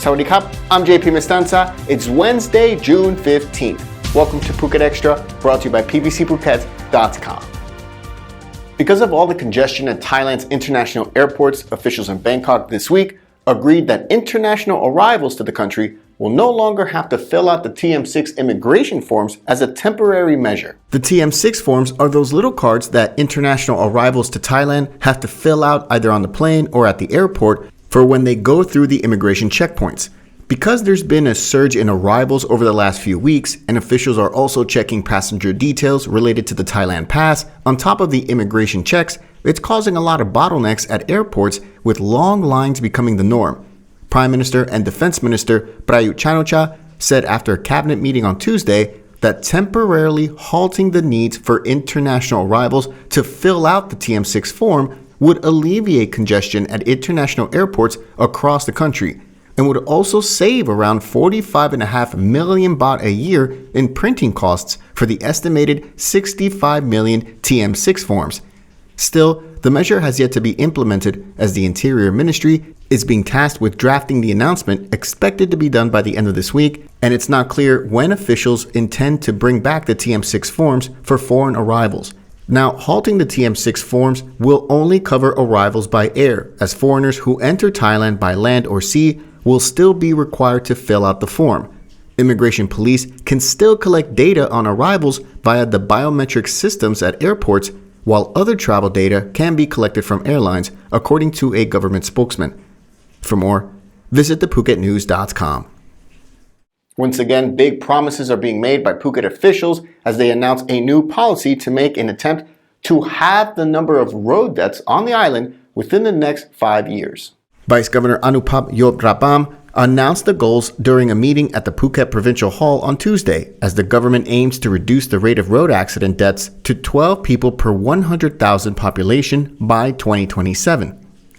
Sawadee-kap, I'm JP Mestanza. It's Wednesday, June 15th. Welcome to Phuket Extra, brought to you by pbcphuket.com. Because of all the congestion at Thailand's international airports, officials in Bangkok this week agreed that international arrivals to the country will no longer have to fill out the TM6 immigration forms as a temporary measure. The TM6 forms are those little cards that international arrivals to Thailand have to fill out either on the plane or at the airport for when they go through the immigration checkpoints. Because there's been a surge in arrivals over the last few weeks, and officials are also checking passenger details related to the Thailand Pass, on top of the immigration checks, it's causing a lot of bottlenecks at airports, with long lines becoming the norm. Prime Minister and Defense Minister Prayut Chan-o-cha said after a cabinet meeting on Tuesday that temporarily halting the needs for international arrivals to fill out the TM6 form would alleviate congestion at international airports across the country, and would also save around 45.5 million baht a year in printing costs for the estimated 65 million TM6 forms. Still, the measure has yet to be implemented as the Interior Ministry is being tasked with drafting the announcement, expected to be done by the end of this week, and it's not clear when officials intend to bring back the TM6 forms for foreign arrivals. Now, halting the TM6 forms will only cover arrivals by air, as foreigners who enter Thailand by land or sea will still be required to fill out the form. Immigration police can still collect data on arrivals via the biometric systems at airports, while other travel data can be collected from airlines, according to a government spokesman. For more, visit thephuketnews.com. Once again, big promises are being made by Phuket officials as they announce a new policy to make an attempt to halve the number of road deaths on the island within the next 5 years. Vice Governor Anupap Yotrapam announced the goals during a meeting at the Phuket Provincial Hall on Tuesday, as the government aims to reduce the rate of road accident deaths to 12 people per 100,000 population by 2027.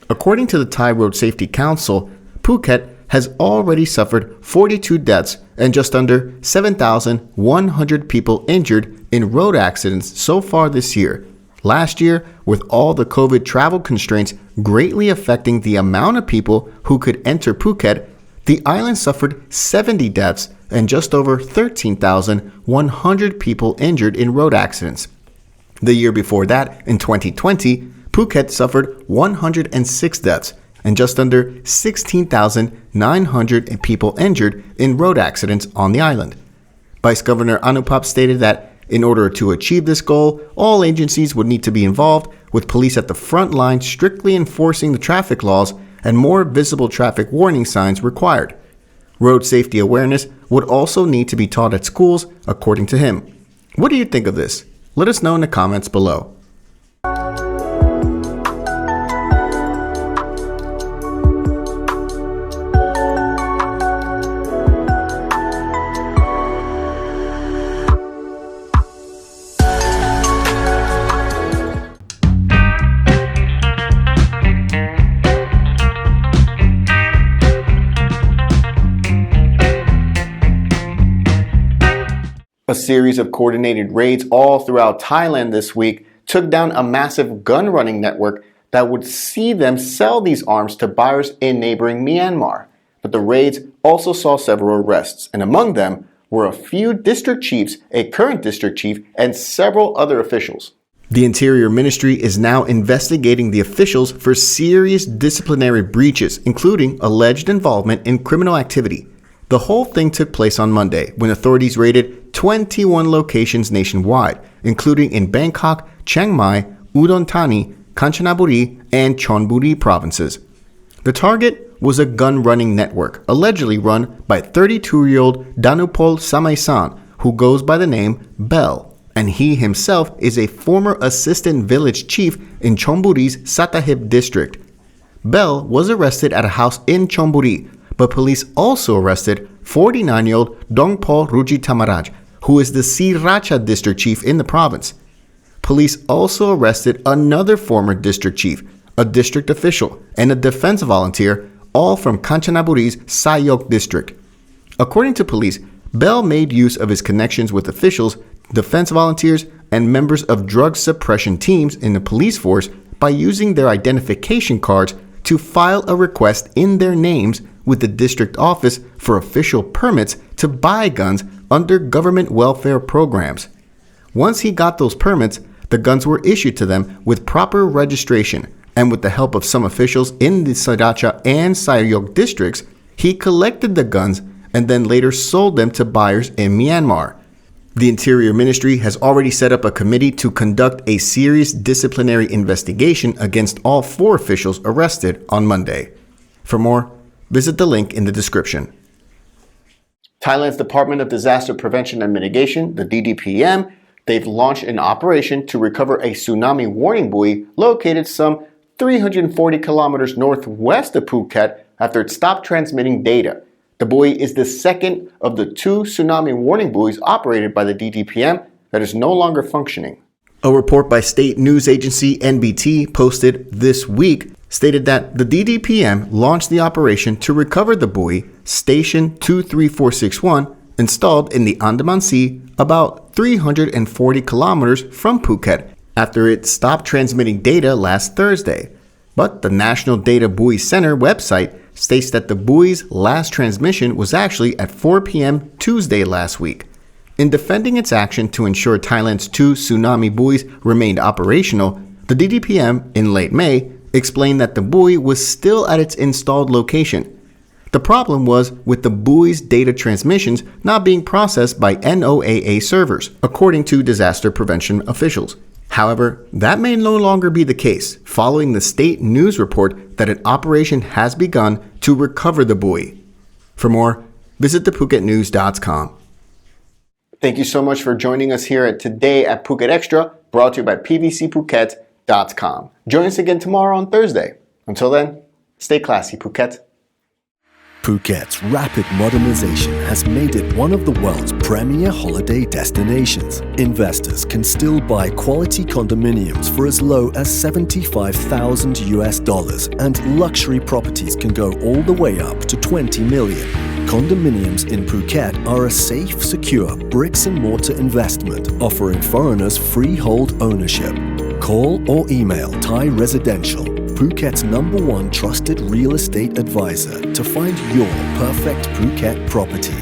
According to the Thai Road Safety Council, Phuket has already suffered 42 deaths and just under 7,100 people injured in road accidents so far this year. Last year, with all the COVID travel constraints greatly affecting the amount of people who could enter Phuket, the island suffered 70 deaths and just over 13,100 people injured in road accidents. The year before that, in 2020, Phuket suffered 106 deaths and just under 16,900 people injured in road accidents on the island. Vice Governor Anupap stated that in order to achieve this goal, all agencies would need to be involved, with police at the front line strictly enforcing the traffic laws and more visible traffic warning signs required. Road safety awareness would also need to be taught at schools, according to him. What do you think of this? Let us know in the comments below. A series of coordinated raids all throughout Thailand this week took down a massive gun-running network that would see them sell these arms to buyers in neighboring Myanmar. But the raids also saw several arrests, and among them were a few district chiefs, a current district chief, and several other officials. The Interior Ministry is now investigating the officials for serious disciplinary breaches, including alleged involvement in criminal activity. The whole thing took place on Monday when authorities raided 21 locations nationwide, including in Bangkok, Chiang Mai, Udon Thani, Kanchanaburi, and Chonburi provinces. The target was a gun-running network allegedly run by 32-year-old Danupol Samaisan, who goes by the name Bell, and he himself is a former assistant village chief in Chonburi's Satahip district. Bell was arrested at a house in Chonburi, but police also arrested 49-year-old Dongpo Ruji Tamaraj, who is the Sriracha district chief in the province. Police also arrested another former district chief, a district official, and a defense volunteer, all from Kanchanaburi's Sayok district. According to police, Bell made use of his connections with officials, defense volunteers, and members of drug suppression teams in the police force by using their identification cards to file a request in their names with the district office for official permits to buy guns under government welfare programs. Once he got those permits, the guns were issued to them with proper registration, and with the help of some officials in the Sriracha and Sayok districts, he collected the guns and then later sold them to buyers in Myanmar. The Interior Ministry has already set up a committee to conduct a serious disciplinary investigation against all 4 officials arrested on Monday. For more, visit the link in the description. Thailand's Department of Disaster Prevention and Mitigation, the DDPM, they've launched an operation to recover a tsunami warning buoy located some 340 kilometers northwest of Phuket after it stopped transmitting data. The buoy is the second of the 2 tsunami warning buoys operated by the DDPM that is no longer functioning. A report by state news agency NBT posted this week stated that the DDPM launched the operation to recover the buoy Station 23461 installed in the Andaman Sea about 340 kilometers from Phuket after it stopped transmitting data last Thursday. But the National Data Buoy Center website states that the buoy's last transmission was actually at 4 p.m. Tuesday last week. In defending its action to ensure Thailand's 2 tsunami buoys remained operational, the DDPM in late May explained that the buoy was still at its installed location. The problem was with the buoy's data transmissions not being processed by NOAA servers, according to disaster prevention officials. However, that may no longer be the case following the state news report that an operation has begun to recover the buoy. For more, visit thephuket.news.com. Thank you so much for joining us here today at Phuket Extra, brought to you by pvcphuket.com. Join us again tomorrow on Thursday. Until then, stay classy, Phuket. Phuket's rapid modernization has made it one of the world's premier holiday destinations. Investors can still buy quality condominiums for as low as $75,000 and luxury properties can go all the way up to 20 million. Condominiums in Phuket are a safe, secure bricks-and-mortar investment offering foreigners freehold ownership. Call or email Thai Residential, Phuket's #1 trusted real estate advisor, to find your perfect Phuket property.